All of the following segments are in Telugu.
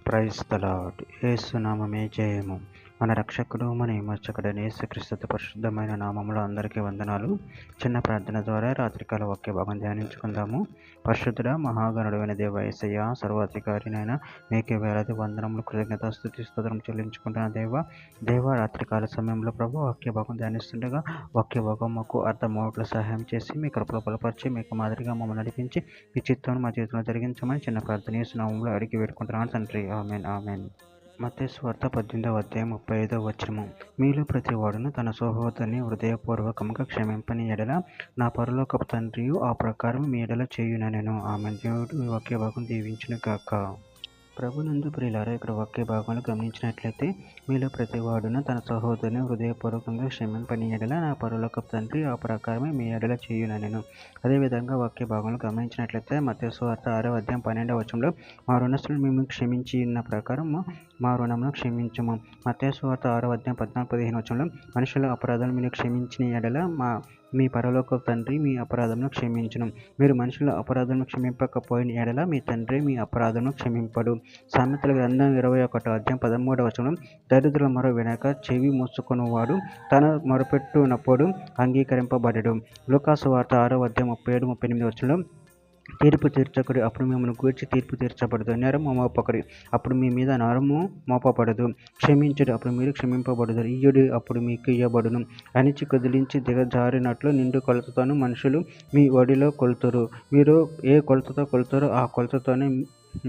Praise the lord. యేసు నామమే జయము. మన రక్షకుడు మన విమోచకుడైన యేసుక్రీస్తు పరిశుద్ధమైన నామములో అందరికీ వందనాలు. చిన్న ప్రార్థన ద్వారా రాత్రికాల వాక్య భాగం ధ్యానించుకుందాము. పరిశుద్ధుడ మహాగణుడైన దేవ యేసయ్య, సర్వాధికారినైన మీకే వేలాది వందనములు, కృతజ్ఞత, స్తుతి, స్తోత్రం చెల్లించుకుంటున్న దేవ రాత్రికాల సమయంలో ప్రభు వాక్య భాగం ధ్యానిస్తుండగా వాక్య భాగం మాకు అర్థమవట్లు సహాయం చేసి మీ కృపలో బలపరిచి మీకు మాదిరిగా మమ్మల్ని నడిపించి మీ చిత్తం మా జీవితంలో జరిగించమని చిన్న ప్రార్థన యేసు నామములో అడిగి వేడుకుంటున్నాను తండ్రి. Amen amen. మత్తయి సువార్త 18వ అధ్యాయం 35వ వచనము. మీలో ప్రతి వాడును తన సహోదరుని హృదయపూర్వకంగా క్షమింపని ఎడల నా పరలోకపు తండ్రియు ఆ ప్రకారం మీ ఎడల చేయుననెను. ఆమెన్. దేవుడు ఈ వాక్య భాగం దీవించును గాక. ప్రభునందు ప్రియులారా, ఇక్కడ వాక్య భాగంలో గమనించినట్లయితే మీలో ప్రతి వాడును తన సహోదరుని హృదయపూర్వకంగా క్షమింపని ఎడల నా పరలోకపు తండ్రి ఆ ప్రకారమే మీ ఎడల చేయుననెను. అదేవిధంగా వాక్య భాగంలో గమనించినట్లయితే మత్తయి సువార్త 6వ అధ్యాయం 12వ వచనంలో మా రుణస్తులను మేము క్షమించి ఉన్న ప్రకారం మా రుణమును క్షమించము. మత్తయి సువార్త 6వ అధ్యాయం 14-15 వచనంలో మనుషుల అపరాధాలు మీరు క్షమించిన ఎడల మీ పరలోకపు తండ్రి మీ అపరాధమును క్షమించును. మీరు మనుషుల అపరాధమును క్షమింపకపోయిన ఎడల మీ తండ్రి మీ అపరాధమును క్షమింపడు. సామెతల గ్రంథం 21వ అధ్యాయం 13వ వచనం, దరిద్రుల మొర వినక చెవి మూసుకొనువాడు తన మొరపెట్టునప్పుడు అంగీకరింపబడడు. లూకాసు వార్త 6వ అధ్యాయం 37-38 వచనంలో తీర్పు తీర్చకుడి, అప్పుడు మిమ్మల్ని గూర్చి తీర్పు తీర్చబడదు. నేరము మోపకుడి, అప్పుడు మీ మీద నేరము మోపబడదు. క్షమించుడి, అప్పుడు మీరు క్షమింపబడదు. ఇయ్యుడి, అప్పుడు మీకు ఇయ్యబడును. అణిచి కదిలించి దిగజారినట్లు నిండు కొలతతోను మనుషులు మీ ఒడిలో కొలుతురు. మీరు ఏ కొలతతో కొలుతారో ఆ కొలతతోనే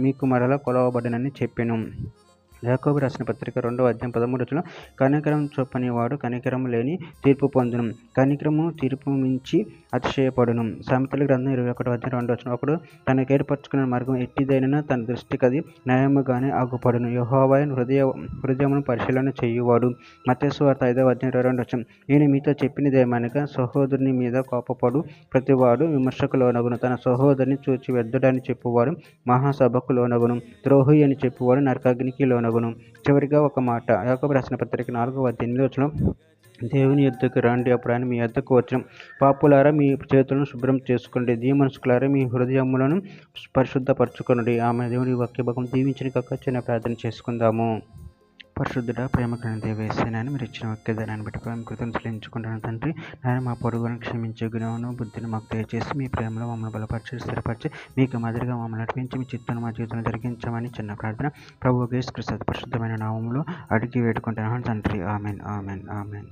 మీకు మరలా కొలవబడునని చెప్పెను. యాకోబు రాసిన పత్రిక 2వ అధ్యాయం 13వ వచనంలో కనికరం చూపని వాడు కనికరం లేని తీర్పు పొందును. కనికరము తీర్పు మించి అతిశయపడును. సామెతల గ్రంథం 21వ అధ్యాయం 2వ వచనం, ఒకడు తనకు ఏర్పరచుకున్న మార్గం ఎట్టిదైనా తన దృష్టికి అది న్యాయముగానే ఆగుపడును. యెహోవా హృదయమును పరిశీలన చేయువాడు. మత్తయి సువార్త 5వ అధ్యాయం 22వ వచనం, నేను మీతో చెప్పినదేమనగా సహోదరుని మీద కోపపడు ప్రతివాడు విమర్శకు లోనగును. తన సహోదరుని చూచి వ్యర్థుడని చెప్పువాడు మహాసభకు లోనగును. ద్రోహి అని చెప్పువాడు నరకాగ్నికి లోనగును. చివరిగా ఒక మాట, యాకోబు రాసిన పత్రిక 4వ అధ్యాయం 8వ వచనం, దేవుని యొద్దకు రండి, అప్పుడు ఆయన మీ యొద్దకు వచ్చును. పాపులారా మీ చేతులను శుభ్రం చేసుకోండి, దీమనస్కులారా మీ హృదయములను పరిశుద్ధపరచుకొనుడి. ఆమె. దేవుని వాక్య భాగం దీవించిన కాక చిన్న ప్రార్థన చేసుకుందాము. పరిశుద్ధుడ, ప్రేమ కలిగిన దేవ యేసయ్యా, మీరు ఇచ్చిన వాక్యదానాన్ని బట్టి కృతజ్ఞతలు చెల్లించుకుంటున్నాను తండ్రి. నేను మా పొరుగులను క్షమించే గుణమును బుద్ధిని మాకు దయచేసి మీ ప్రేమలో మమ్మల్ని బలపరిచి స్థిరపరిచి మీకు మాదిరిగా మమ్మల్ని నడిపించి మీ చిత్తాన్ని మా జీవితంలో జరిగించమని చిన్న ప్రార్థన ప్రభువు యేసుక్రీస్తు పరిశుద్ధమైన నామములో అడిగి వేడుకుంటున్నాను తండ్రి. Amen amen amen.